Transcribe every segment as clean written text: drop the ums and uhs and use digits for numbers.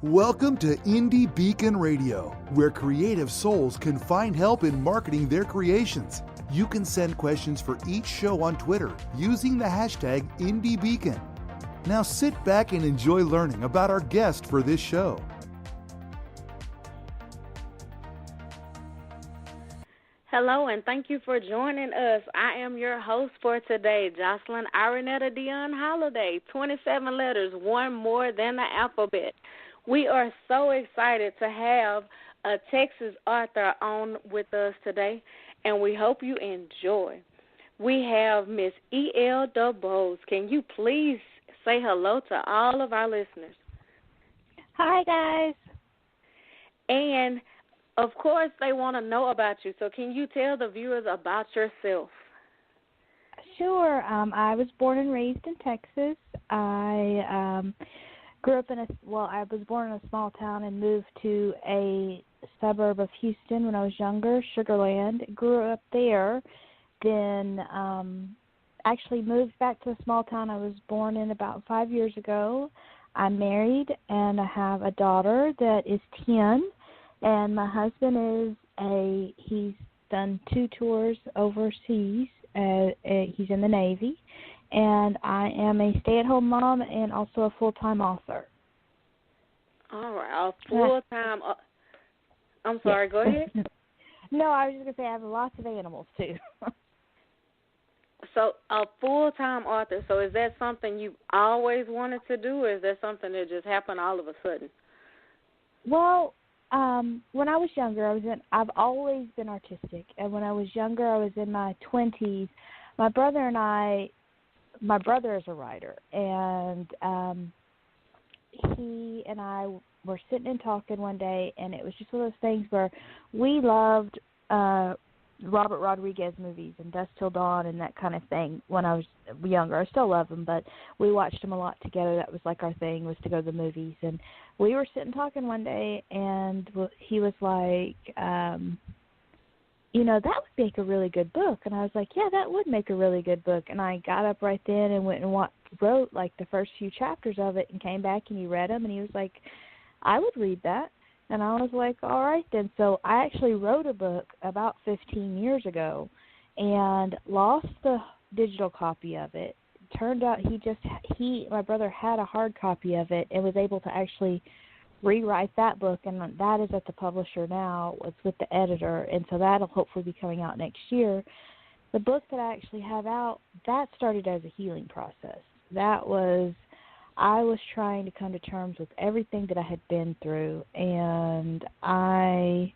Welcome to Indie Beacon Radio, where creative souls can find help in marketing their creations. You can send questions for each show on Twitter using the hashtag IndieBeacon. Now sit back and enjoy learning about our guest for this show. Hello, and thank you for joining us. I am your host for today, josalyn-holiday, 27 letters, one more than the alphabet. We are so excited to have a Texas author on with us today, and we hope you enjoy. We have Miss e-l-dubois. Can you please say hello to all of our listeners? Hi, guys. And, of course, they want to know about you, so can you tell the viewers about yourself? Sure. I was born and raised in Texas. I grew up I was born in a small town and moved to a suburb of Houston when I was younger, Sugar Land. Grew up there, then actually moved back to the small town I was born in about 5 years ago. I'm married, and I have a daughter that is 10, and my husband he's done 2 tours overseas. He's in the Navy. And I am a stay-at-home mom and also a full-time author. All right, a full-time. I'm sorry, yes. Go ahead. No, I was just going to say I have lots of animals, too. So a full-time author, so is that something you've always wanted to do, or is that something that just happened all of a sudden? Well, when I was younger, I've always been artistic. And when I was younger, I was in my 20s. My brother is a writer, and he and I were sitting and talking one day, and it was just one of those things where we loved Robert Rodriguez movies and Dusk Till Dawn and that kind of thing when I was younger. I still love them, but we watched them a lot together. That was like our thing, was to go to the movies. And we were sitting talking one day, and he was like, that would make a really good book. And I was like, yeah, that would make a really good book. And I got up right then and went and wrote like the first few chapters of it and came back and he read them. And he was like, I would read that. And I was like, all right then. So I actually wrote a book about 15 years ago and lost the digital copy of it. Turned out my brother had a hard copy of it and was able to actually rewrite that book, and that is at the publisher now. It's with the editor, and so that'll hopefully be coming out next year. The book that I actually have out, that started as a healing process. I was trying to come to terms with everything that I had been through, and I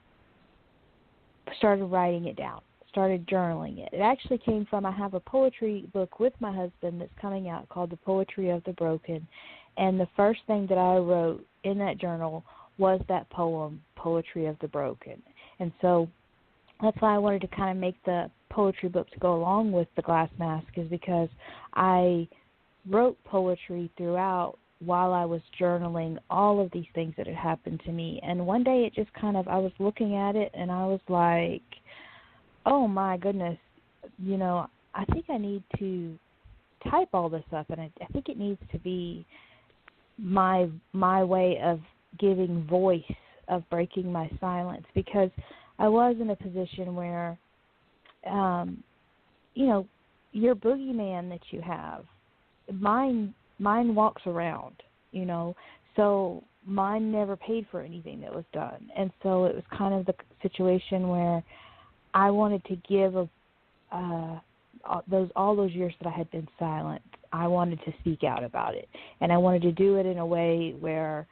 started writing it down, started journaling it. It actually came from, I have a poetry book with my husband that's coming out called The Poetry of the Broken, and the first thing that I wrote in that journal was that poem, Poetry of the Broken. And so that's why I wanted to kind of make the poetry book to go along with the glass mask, is because I wrote poetry throughout while I was journaling all of these things that had happened to me. And one day it just kind of, I was looking at it and I was like, oh my goodness, I think I need to type all this up, and I think it needs to be my way of giving voice, of breaking my silence, because I was in a position where, your boogeyman that you have, mine walks around, so mine never paid for anything that was done. And so it was kind of the situation where I wanted to give all those years that I had been silent, I wanted to speak out about it. And I wanted to do it in a way where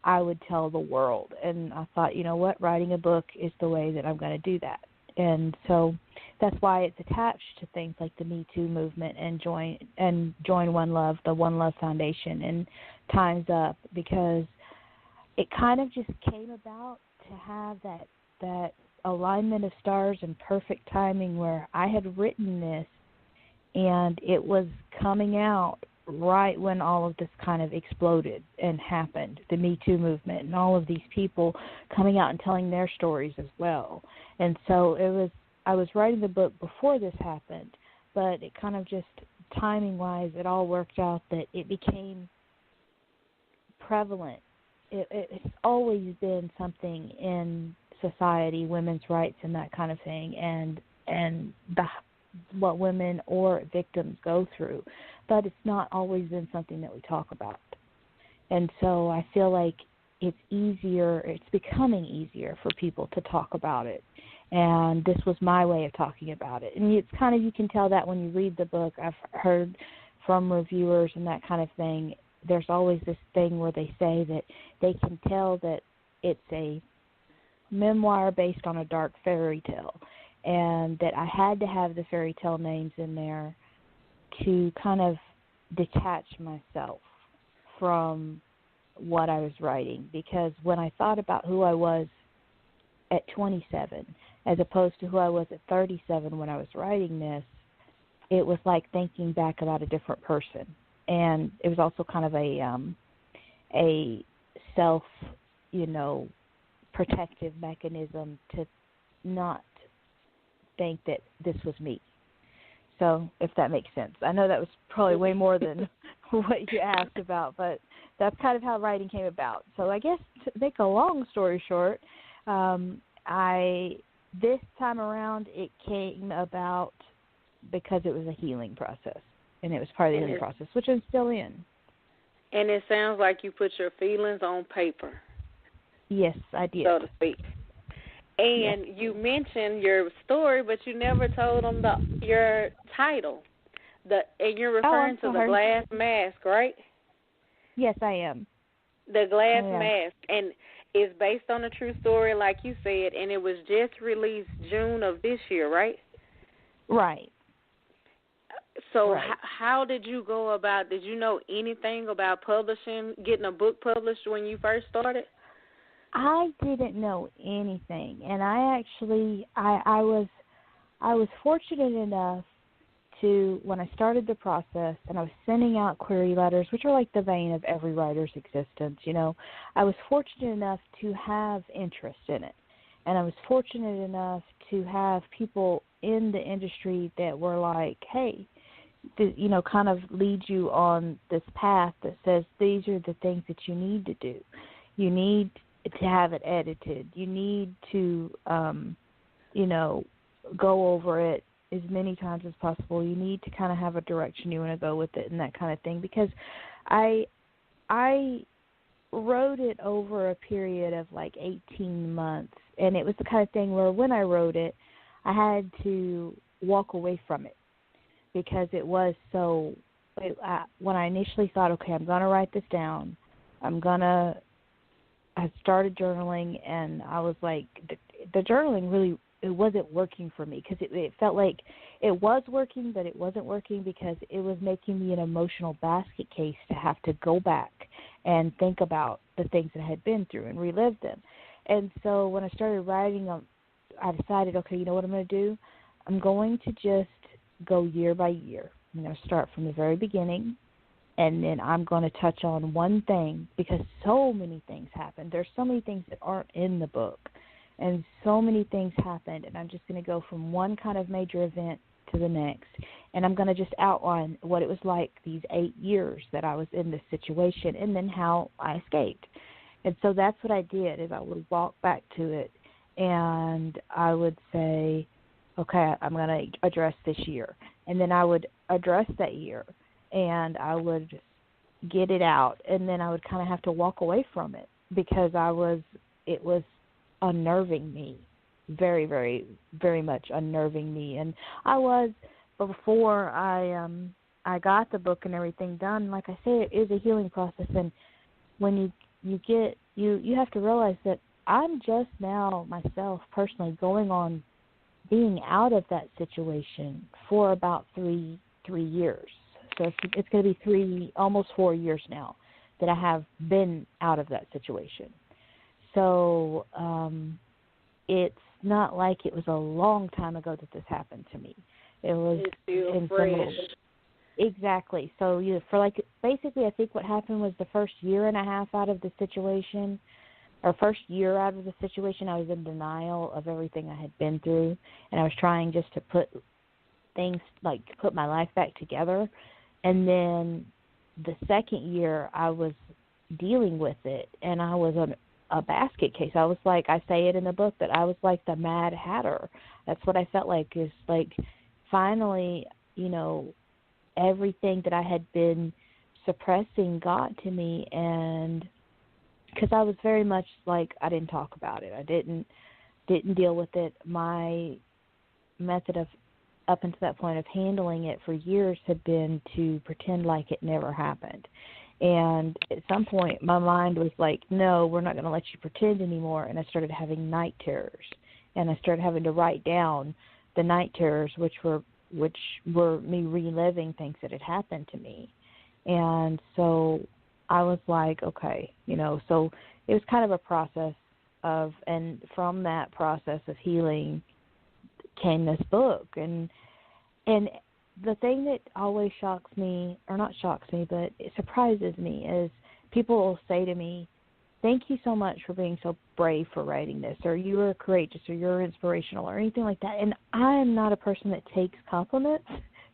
I would tell the world. And I thought, writing a book is the way that I'm going to do that. And so that's why it's attached to things like the Me Too movement and Join One Love, the One Love Foundation, and Time's Up, because it kind of just came about to have that alignment of stars and perfect timing where I had written this and it was coming out right when all of this kind of exploded and happened, the Me Too movement and all of these people coming out and telling their stories as well. And so I was writing the book before this happened, but it kind of just timing-wise, it all worked out that it became prevalent it's always been something in society, women's rights and that kind of thing, and what women or victims go through, but it's not always been something that we talk about. And so I feel like it's becoming easier for people to talk about it. And this was my way of talking about it. And it's kind of, you can tell that when you read the book. I've heard from reviewers and that kind of thing, there's always this thing where they say that they can tell that it's a memoir based on a dark fairy tale, and that I had to have the fairy tale names in there to kind of detach myself from what I was writing, because when I thought about who I was at 27 as opposed to who I was at 37 when I was writing this, it was like thinking back about a different person. And it was also kind of a self, protective mechanism to not think that this was me. So if that makes sense. I know that was probably way more than what you asked about, but that's kind of how writing came about. So I guess to make a long story short, this time around it came about because it was a healing process, and it was part of the healing process, which I'm still in. And it sounds like you put your feelings on paper. Yes, I did. So to speak. And you mentioned your story, but you never told them your title. And you're referring to The Glass Mask, right? Yes, I am. The Glass Mask. And it's based on a true story, like you said, and it was just released June of this year, right? Right. So how did you go about, did you know anything about publishing, getting a book published when you first started? I didn't know anything, and I was fortunate enough to, when I started the process and I was sending out query letters, which are like the vein of every writer's existence, I was fortunate enough to have interest in it, and I was fortunate enough to have people in the industry that were like, hey, kind of lead you on this path that says these are the things that you need to do. You need to have it edited. You need to, go over it as many times as possible. You need to kind of have a direction you want to go with it and that kind of thing. Because I wrote it over a period of like 18 months, and it was the kind of thing where when I wrote it, I had to walk away from it because it was so. When I initially thought, okay, I'm going to write this down, I started journaling, and I was like, the journaling really, it wasn't working for me because it felt like it was working, but it wasn't working because it was making me an emotional basket case to have to go back and think about the things that I had been through and relive them. And so when I started writing them, I decided, okay, you know what I'm going to do? I'm going to just go year by year. I'm going to start from the very beginning, and then I'm going to touch on one thing because so many things happened. There's so many things that aren't in the book, and so many things happened, and I'm just going to go from one kind of major event to the next, and I'm going to just outline what it was like these 8 years that I was in this situation and then how I escaped. And so that's what I did, is I would walk back to it, and I would say, okay, I'm going to address this year. And then I would address that year, and I would get it out, and then I would kind of have to walk away from it because it was unnerving me, very, very, very much unnerving me. And I was, before I got the book and everything done, like I say, it is a healing process, and when you have to realize that I'm just now myself personally going on being out of that situation for about three years. So it's going to be almost 4 years now that I have been out of that situation. So it's not like it was a long time ago that this happened to me. It was in fresh. Exactly. So basically, I think what happened was the first year and a half out of the situation, or first year out of the situation, I was in denial of everything I had been through, and I was trying just to put my life back together. And then the second year, I was dealing with it, and I was a basket case. I was like, I say it in the book that I was like the Mad Hatter. That's what I felt like, is like finally, everything that I had been suppressing got to me, and because I was very much like, I didn't talk about it. I didn't deal with it. My method of, up until that point, of handling it for years had been to pretend like it never happened. And at some point, my mind was like, no, we're not going to let you pretend anymore. And I started having night terrors. And I started having to write down the night terrors, which were me reliving things that had happened to me. And so I was like, okay, so it was kind of a process of, and from that process of healing came this book. And the thing that always shocks me, or not shocks me, but it surprises me, is people will say to me, thank you so much for being so brave for writing this, or you are courageous, or you're inspirational, or anything like that. And I am not a person that takes compliments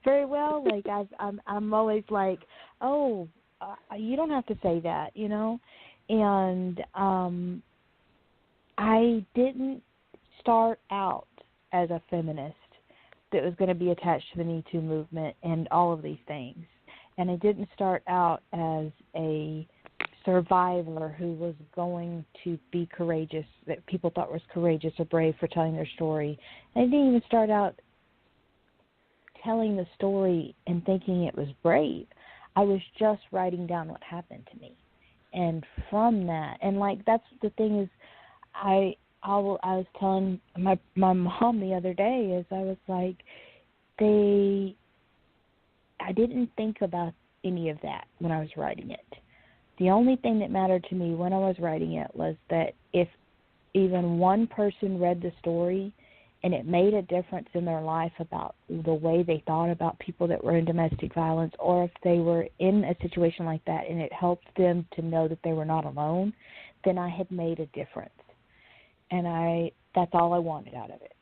very well. Like I'm always like, oh, you don't have to say that, And I didn't start out as a feminist that was going to be attached to the Me Too movement and all of these things. And I didn't start out as a survivor who was going to be courageous, that people thought was courageous or brave for telling their story. I didn't even start out telling the story and thinking it was brave. I was just writing down what happened to me. And from that, and like that's the thing is, I was telling my mom the other day, is I was like, I didn't think about any of that when I was writing it. The only thing that mattered to me when I was writing it was that if even one person read the story and it made a difference in their life about the way they thought about people that were in domestic violence, or if they were in a situation like that and it helped them to know that they were not alone, then I had made a difference. And that's all I wanted out of it.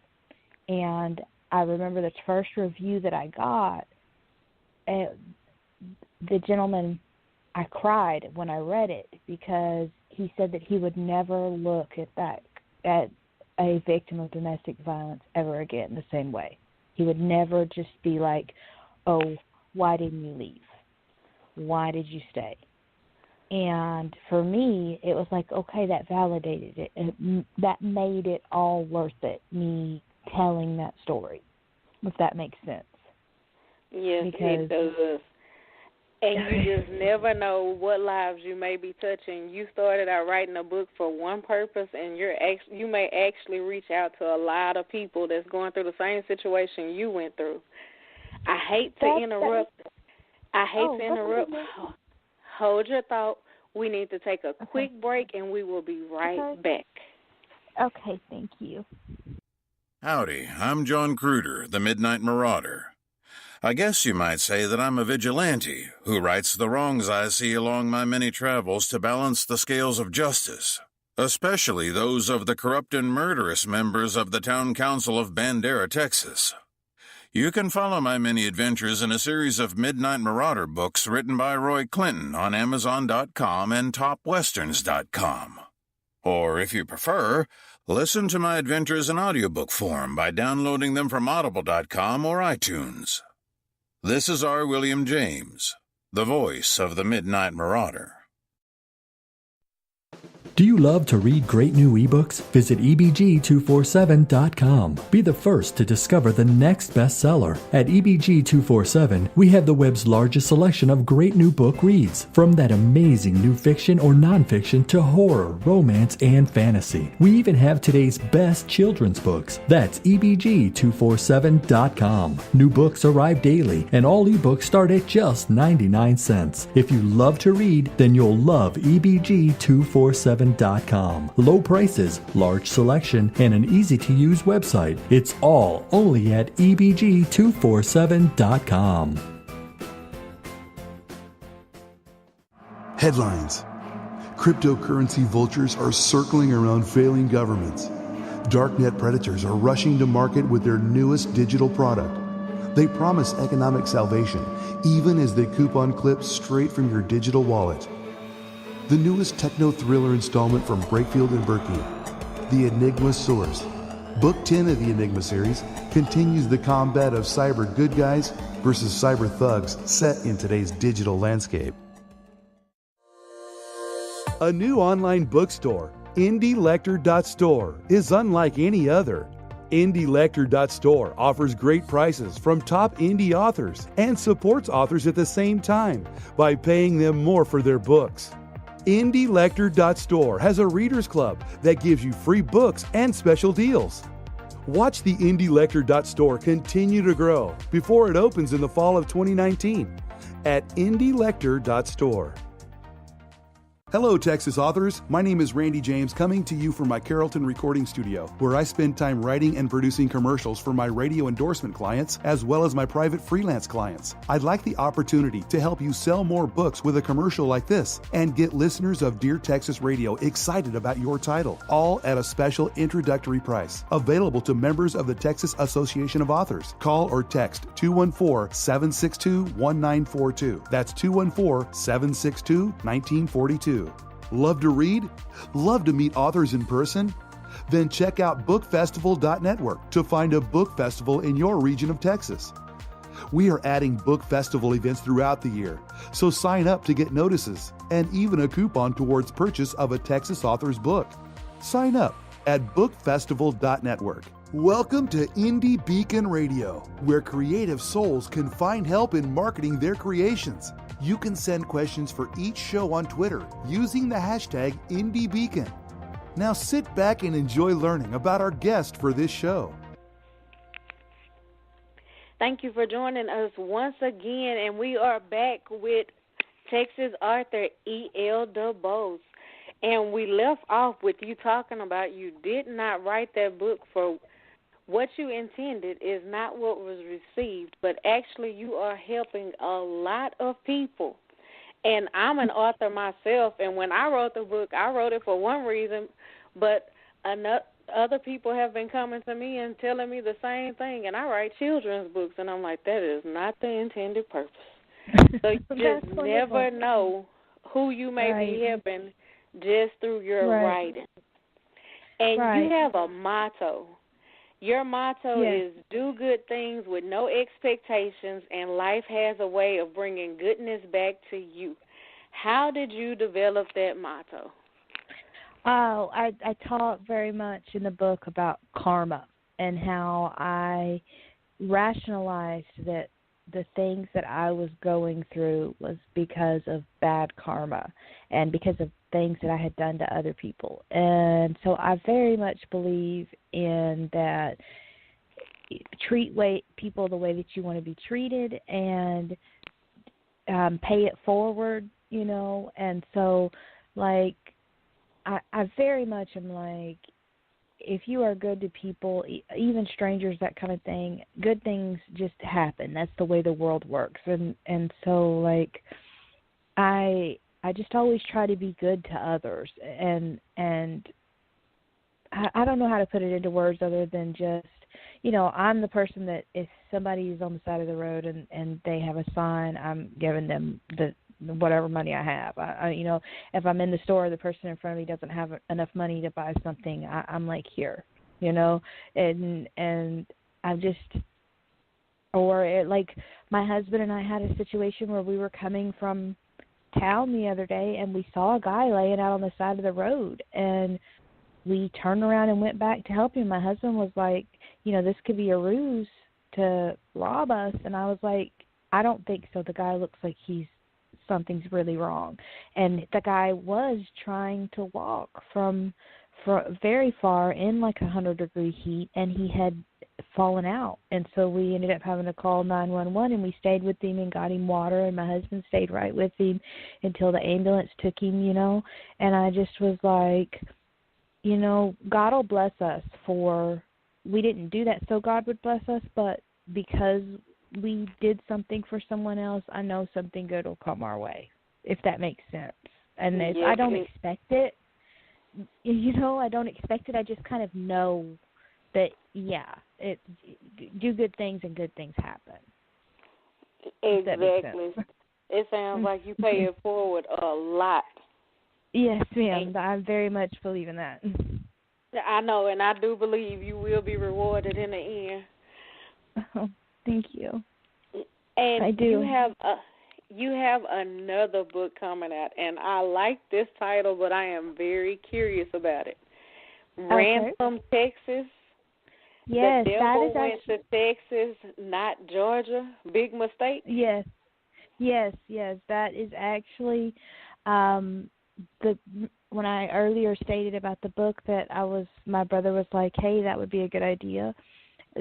And I remember the first review that I got, the gentleman, I cried when I read it, because he said that he would never look at a victim of domestic violence ever again the same way. He would never just be like, oh, why didn't you leave? Why did you stay? And for me, it was like, okay, that validated it. That made it all worth it, me telling that story, if that makes sense. Yes, it does. And you just never know what lives you may be touching. You started out writing a book for one purpose, and you may actually reach out to a lot of people that's going through the same situation you went through. I hate to interrupt. Hold your thought. We need to take a quick break, and we will be right back. Okay, thank you. Howdy, I'm John Cruder, the Midnight Marauder. I guess you might say that I'm a vigilante who rights the wrongs I see along my many travels to balance the scales of justice, especially those of the corrupt and murderous members of the Town Council of Bandera, Texas. You can follow my many adventures in a series of Midnight Marauder books written by Roy Clinton on Amazon.com and TopWesterns.com. Or, if you prefer, listen to my adventures in audiobook form by downloading them from Audible.com or iTunes. This is R. William James, the voice of the Midnight Marauder. Do you love to read great new ebooks? Visit ebg247.com. Be the first to discover the next bestseller. At ebg247, we have the web's largest selection of great new book reads, from that amazing new fiction or nonfiction to horror, romance, and fantasy. We even have today's best children's books. That's ebg247.com. New books arrive daily, and all ebooks start at just 99 cents. If you love to read, then you'll love ebg247.com. Low prices, large selection, and an easy-to-use website. It's all only at ebg247.com. Headlines. Cryptocurrency vultures are circling around failing governments. Darknet predators are rushing to market with their newest digital product. They promise economic salvation, even as they coupon clips straight from your digital wallet. The newest techno-thriller installment from Brakefield and Berkey, The Enigma Source. Book 10 of the Enigma series continues the combat of cyber good guys versus cyber thugs set in today's digital landscape. A new online bookstore, IndyLector.store, is unlike any other. IndyLector.store offers great prices from top indie authors and supports authors at the same time by paying them more for their books. IndyLector.store has a readers club that gives you free books and special deals. Watch the IndyLector.store continue to grow before it opens in the fall of 2019 at IndyLector.store. Hello, Texas authors. My name is Randy James, coming to you from my Carrollton recording studio, where I spend time writing and producing commercials for my radio endorsement clients, as well as my private freelance clients. I'd like the opportunity to help you sell more books with a commercial like this and get listeners of Dear Texas Radio excited about your title, all at a special introductory price, available to members of the Texas Association of Authors. Call or text 214-762-1942. That's 214-762-1942. Love to read? Love to meet authors in person? Then check out bookfestival.network to find a book festival in your region of Texas. We are adding book festival events throughout the year, so sign up to get notices and even a coupon towards purchase of a Texas author's book. Sign up at bookfestival.network. Welcome to Indie Beacon Radio, where creative souls can find help in marketing their creations. You can send questions for each show on Twitter using the hashtag IndieBeacon. Now sit back and enjoy learning about our guest for this show. Thank you for joining us once again, and we are back with Texas author e-l-dubois. And we left off with you talking about you did not write that book for what you intended is not what was received, but actually you are helping a lot of people. And I'm an author myself, and when I wrote the book, I wrote it for one reason, but other people have been coming to me and telling me the same thing, and I write children's books, and I'm like, that is not the intended purpose. So you just never know who you may be helping just through your writing. And you have a motto. Your motto is do good things with no expectations, and life has a way of bringing goodness back to you. How did you develop that motto? Oh, I talk very much in the book about karma and how I rationalized that the things that I was going through was because of bad karma and because of things that I had done to other people. And so I very much believe in that treat people the way that you want to be treated and pay it forward, you know. And so, like, I very much am like, if you are good to people, even strangers, that kind of thing, good things just happen. That's the way the world works. And so, like, I just always try to be good to others. And I don't know how to put it into words other than just, you know, I'm the person that if somebody is on the side of the road and they have a sign, I'm giving them the whatever money I have. I you know, if I'm in the store, the person in front of me doesn't have enough money to buy something, I'm like, here, you know, and I'm just, like my husband and I had a situation where we were coming from town the other day and we saw a guy laying out on the side of the road, and we turned around and went back to help him. My husband was like, you know, this could be a ruse to rob us. And I was like, I don't think so. The guy looks like something's really wrong. And the guy was trying to walk from very far in like 100-degree heat, and he had fallen out. And so we ended up having to call 911, and we stayed with him and got him water, and my husband stayed right with him until the ambulance took him, you know. And I just was like, you know, God will bless us we didn't do that so God would bless us, but because we did something for someone else, I know something good will come our way, if that makes sense. And if I don't expect it, you know, I don't expect it. I just kind of know that, do good things and good things happen. Exactly. It sounds like you pay it forward a lot. Yes, ma'am. I very much believe in that. I know, and I do believe you will be rewarded in the end. Oh, thank you. And I do. You have another book coming out, and I like this title, but I am very curious about it. Okay. Ransom, Texas. Yes, the that devil is went actually. to Texas, not Georgia. Big mistake. Yes, that is actually the when I earlier stated about the book that my brother was like, hey, that would be a good idea.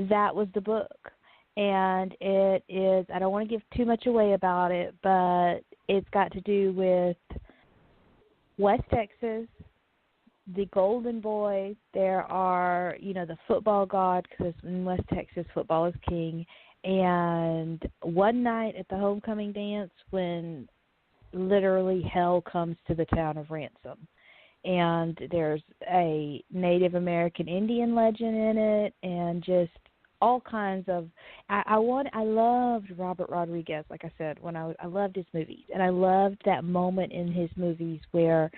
That was the book. And it is, I don't want to give too much away about it, but it's got to do with West Texas, the Golden Boy. There are, the football god, because in West Texas, football is king. And one night at the homecoming dance when literally hell comes to the town of Ransom. And there's a Native American Indian legend in it, and just all kinds of. I loved Robert Rodriguez, like I said, when I loved his movies, and I loved that moment in his movies where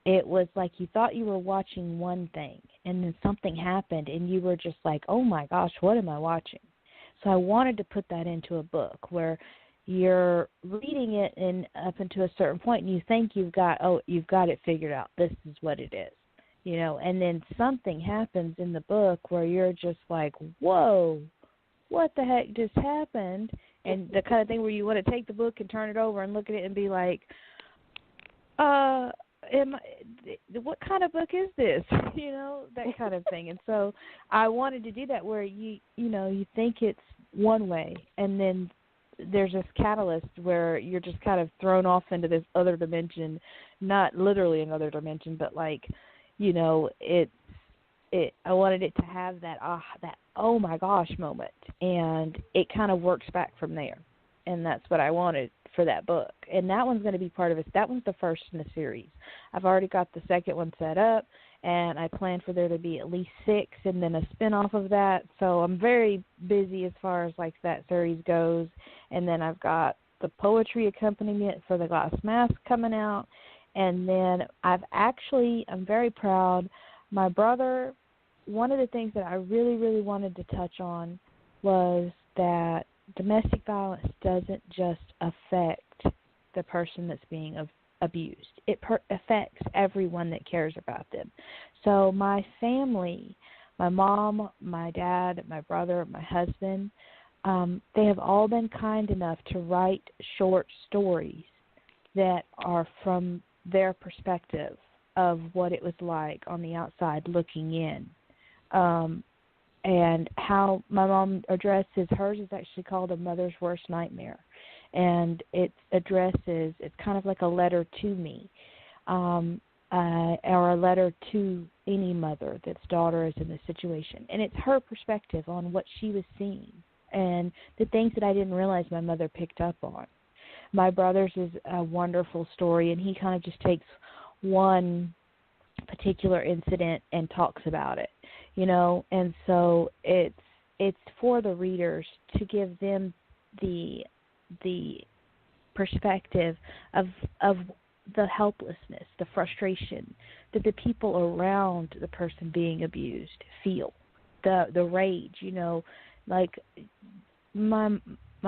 it was like you thought you were watching one thing, and then something happened, and you were just like, oh my gosh, what am I watching? So I wanted to put that into a book where you're reading it and up until a certain point, and you think you've got it figured out. This is what it is, and then something happens in the book where you're just like, whoa, what the heck just happened? And the kind of thing where you want to take the book and turn it over and look at it and be like, what kind of book is this? That kind of thing. And so I wanted to do that where you think it's one way, and then there's this catalyst where you're just kind of thrown off into this other dimension, not literally another dimension, but like, I wanted it to have that oh my gosh moment, and it kind of works back from there. And that's what I wanted for that book. And that one's going to be part of it. That one's the first in the series. I've already got the second one set up, and I plan for there to be at least 6 and then a spin-off of that. So I'm very busy as far as like that series goes. And then I've got the poetry accompaniment for the Glass Mask coming out. And then I'm very proud. My brother, one of the things that I really, really wanted to touch on was that domestic violence doesn't just affect the person that's being abused. It affects everyone that cares about them. So my family, my mom, my dad, my brother, my husband, they have all been kind enough to write short stories that are from their perspective of what it was like on the outside looking in. And how my mom addresses hers is actually called A Mother's Worst Nightmare. And it's kind of like a letter to me, or a letter to any mother that's daughter is in this situation. And it's her perspective on what she was seeing and the things that I didn't realize my mother picked up on. My brother's is a wonderful story, and he kind of just takes one particular incident and talks about it, and so it's for the readers to give them the perspective of the helplessness, the frustration that the people around the person being abused feel, the rage, like my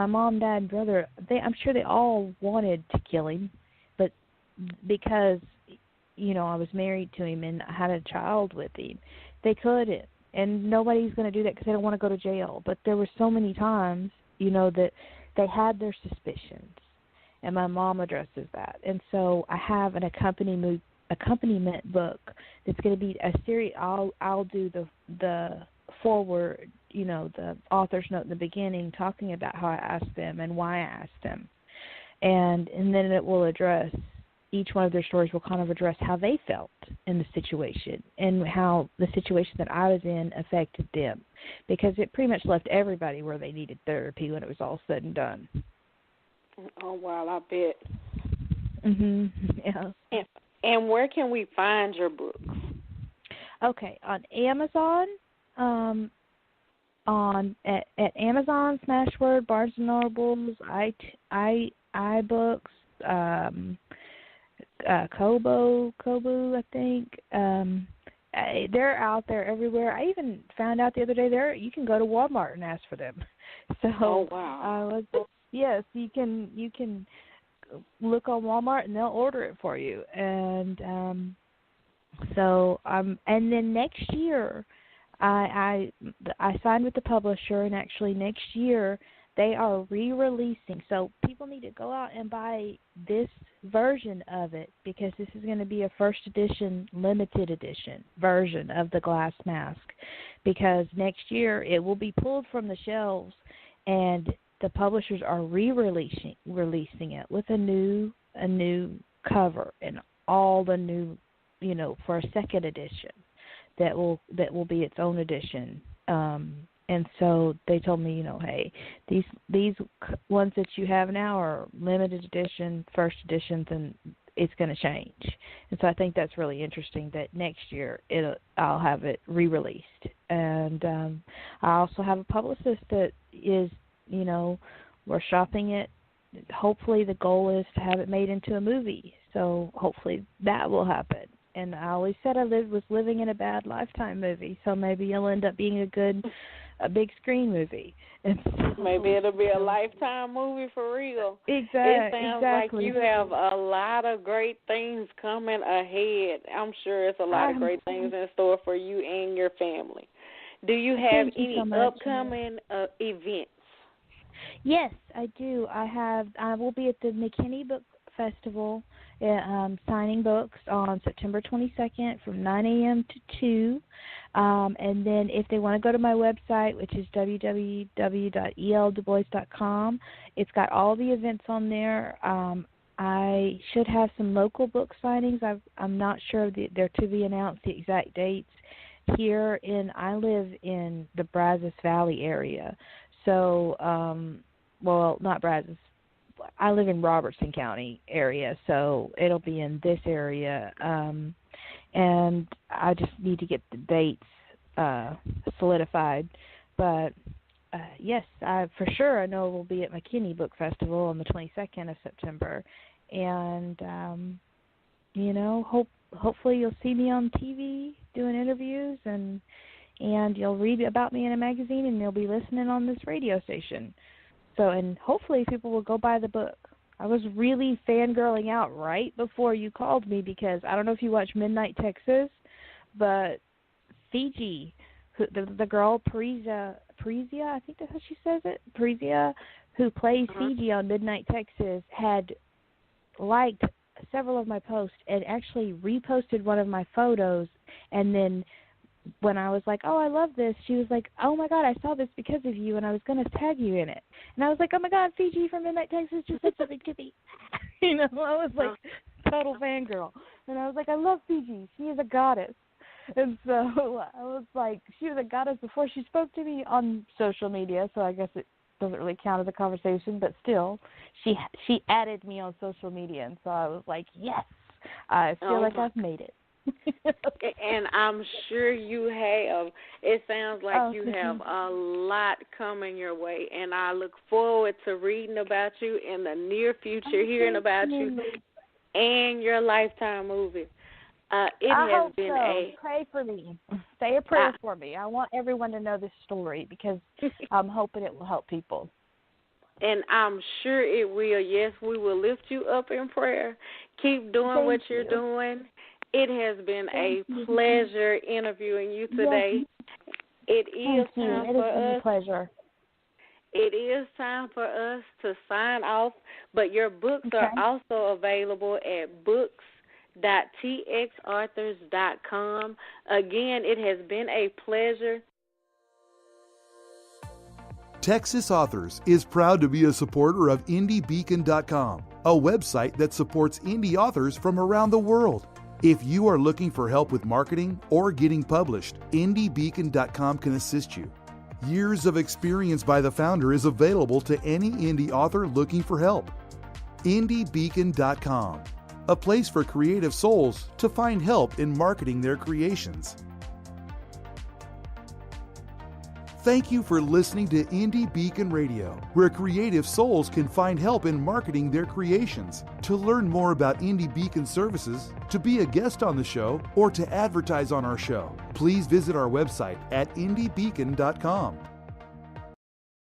mom, dad, and brother, I'm sure they all wanted to kill him, but because I was married to him and I had a child with him, they couldn't. And nobody's going to do that because they don't want to go to jail. But there were so many times, that they had their suspicions, and my mom addresses that. And so I have an accompaniment book that's going to be a series. I'll do the forward, the author's note in the beginning, talking about how I asked them and why I asked them, and then it will address. Each one of their stories will kind of address how they felt in the situation and how the situation that I was in affected them, because it pretty much left everybody where they needed therapy when it was all said and done. Oh, wow, I bet. Yeah. And where can we find your books? Okay, on Amazon, at Amazon, Smashword, Barnes & Nobles, iBooks, Kobo, I think. They're out there everywhere. I even found out the other day you can go to Walmart and ask for them. So, oh wow. Yes, you can look on Walmart and they'll order it for you. And and then next year, I signed with the publisher, and actually next year they are re-releasing. So people need to go out and buy this version of it, because this is going to be a first edition, limited edition version of the glass mask, because next year it will be pulled from the shelves, and the publishers are releasing it with a new cover and all the new, for a second edition that will be its own edition. And so they told me, hey, these ones that you have now are limited edition, first editions, and it's going to change. And so I think that's really interesting that next year I'll have it re-released. And I also have a publicist that is, we're shopping it. Hopefully the goal is to have it made into a movie. So hopefully that will happen. And I always said I was living in a bad Lifetime movie, so maybe it'll end up being a big screen movie. And so, maybe it'll be a Lifetime movie for real. Exactly. It sounds like you have a lot of great things coming ahead. I'm sure it's a lot of great things in store for you and your family. Do you have any upcoming events? Yes, I do. I will be at the McKinney Book Festival signing books on September 22nd from 9 a.m. to 2. And then if they want to go to my website, which is www.e-l-dubois.com, it's got all the events on there. I should have some local book signings. I'm not sure. They're to be announced, the exact dates. I live in the Brazos Valley area. So, not Brazos. I live in Robertson County area, so it'll be in this area. And I just need to get the dates solidified. But, yes, for sure I know we'll be at McKinney Book Festival on the 22nd of September. And, hopefully you'll see me on TV doing interviews, and you'll read about me in a magazine, and you'll be listening on this radio station. So, and hopefully people will go buy the book. I was really fangirling out right before you called me, because I don't know if you watch Midnight Texas, but Fiji, the girl Parisia, I think that's how she says it, Parisia, who plays Fiji on Midnight Texas, had liked several of my posts and actually reposted one of my photos. And then when I was like, oh, I love this, she was like, oh, my God, I saw this because of you, and I was going to tag you in it. And I was like, oh, my God, Fiji from Midnight Texas just said something to me. I was like total fangirl. And I was like, I love Fiji. She is a goddess. And so I was like, she was a goddess before she spoke to me on social media, so I guess it doesn't really count as a conversation, but still, she added me on social media, and so I was like, yes, I feel like I've made it. And I'm sure you have. It sounds like you have a lot coming your way, and I look forward to reading about you in the near future, hearing about you and your Lifetime movie. Pray for me. Say a prayer for me. I want everyone to know this story, because I'm hoping it will help people. And I'm sure it will. Yes, we will lift you up in prayer. Keep doing what you're doing. It has been a pleasure interviewing you today. It is time for us. A pleasure. It is time for us to sign off, but your books are also available at books.txauthors.com. Again, it has been a pleasure. Texas Authors is proud to be a supporter of IndieBeacon.com, a website that supports indie authors from around the world. If you are looking for help with marketing or getting published, IndieBeacon.com can assist you. Years of experience by the founder is available to any indie author looking for help. IndieBeacon.com, a place for creative souls to find help in marketing their creations. Thank you for listening to Indie Beacon Radio, where creative souls can find help in marketing their creations. To learn more about Indie Beacon services, to be a guest on the show, or to advertise on our show, please visit our website at indiebeacon.com.